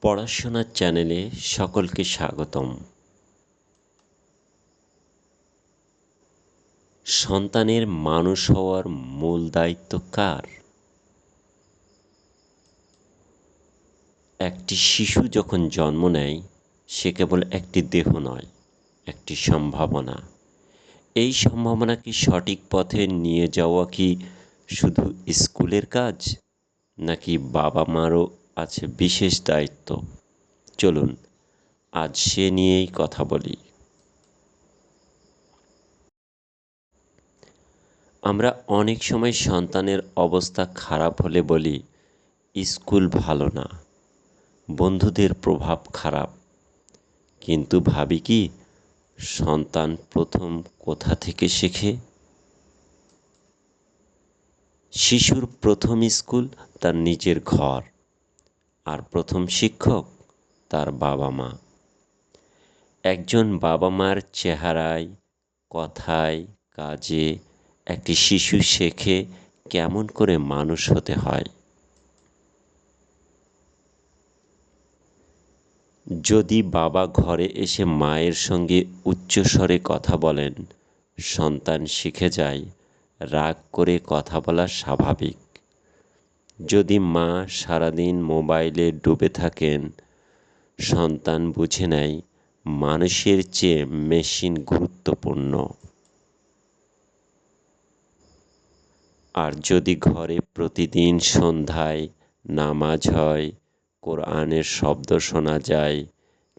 পড়াশোনার চ্যানেলে সকলকে স্বাগতম। সন্তানের মানুষ হওয়ার মূল দায়িত্ব কার? একটি শিশু যখন জন্ম নেয়, সে কেবল একটি দেহ নয়, একটি সম্ভাবনা। এই সম্ভাবনাকে সঠিক পথে নিয়ে যাওয়া কি শুধু স্কুলের কাজ, নাকি বাবা মারও আছে বিশেষ দায়িত্ব? চলুন আজ সে নিয়েই কথা বলি। আমরা অনেক সময় সন্তানের অবস্থা খারাপ হলে বলি, স্কুল ভালো না, বন্ধুদের প্রভাব খারাপ। কিন্তু ভাবি কি, সন্তান প্রথম কোথা থেকে শেখে? শিশুর প্রথম স্কুল তার নিজের ঘর, আর প্রথম শিক্ষক তার বাবা মা। একজন বাবা মার চেহারায়, কথায়, কাজে একটি শিশু শেখে কেমন করে মানুষ হতে হয়। যদি বাবা ঘরে এসে মায়ের সঙ্গে উচ্চস্বরে কথা বলেন, সন্তান শিখে যায় রাগ করে কথা বলা স্বাভাবিক। যদি মা সারাদিন মোবাইলে ডুবে থাকেন, সন্তান বুঝে নেয় মানুষের চেয়ে মেশিন গুরুত্বপূর্ণ। আর যদি ঘরে প্রতিদিন সন্ধ্যায় নামাজ হয়, কোরআনের শব্দ শোনা যায়,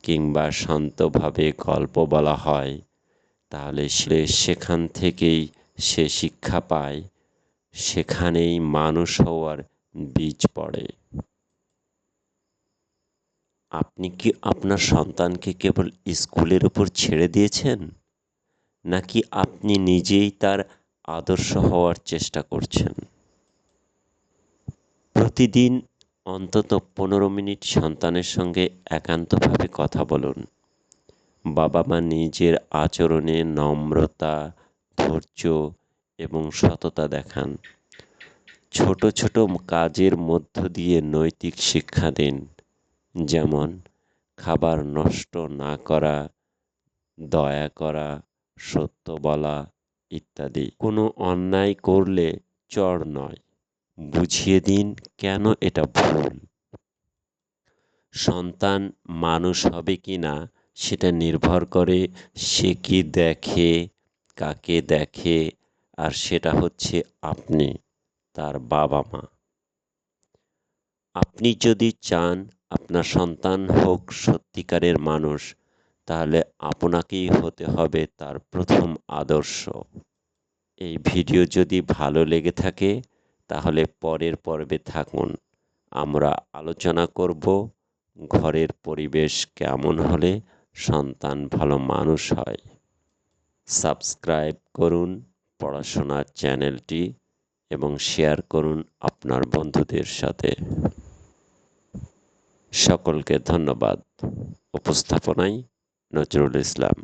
কিংবা শান্তভাবে গল্প বলা হয়, তাহলে সেখান থেকেই সে শিক্ষা পায়, সেখানেই মানুষ হওয়ার বীজ পড়ে। আপনি কি আপনার সন্তানকে কেবল স্কুলের উপর ছেড়ে দিয়েছেন, নাকি আপনি নিজেই তার আদর্শ হওয়ার চেষ্টা করছেন? প্রতিদিন অন্তত 15 মিনিট সন্তানের সঙ্গে একান্তভাবে কথা বলুন। বাবা মা নিজের আচরণে নম্রতা, ধৈর্য এবং সততা দেখান। ছোট ছোট কাজের মধ্য দিয়ে নৈতিক শিক্ষা দিন, যেমন খাবার নষ্ট না করা, দয়া করা, সত্য বলা ইত্যাদি। কোনো অন্যায় করলে চড় নয়, বুঝিয়ে দিন কেন এটা ভুল। সন্তান মানুষ হবে কি না সেটা নির্ভর করে সে কি দেখে, কাকে দেখে, আর সেটা হচ্ছে আপনি, তার বাবা মা। আপনি যদি চান আপনার সন্তান হোক সত্যিকারের মানুষ, তাহলে আপনাকেই হতে হবে তার প্রথম আদর্শ। এই ভিডিও যদি ভালো লেগে থাকে, তাহলে পরের পর্বে থাকুন। আমরা আলোচনা করব ঘরের পরিবেশ কেমন হলে সন্তান ভালো মানুষ হয়। সাবস্ক্রাইব করুন পড়াশোনার চ্যানেলটি এবং শেয়ার করুন আপনার বন্ধুদের সাথে। সকলকে ধন্যবাদ। উপস্থাপনায় নজরুল ইসলাম।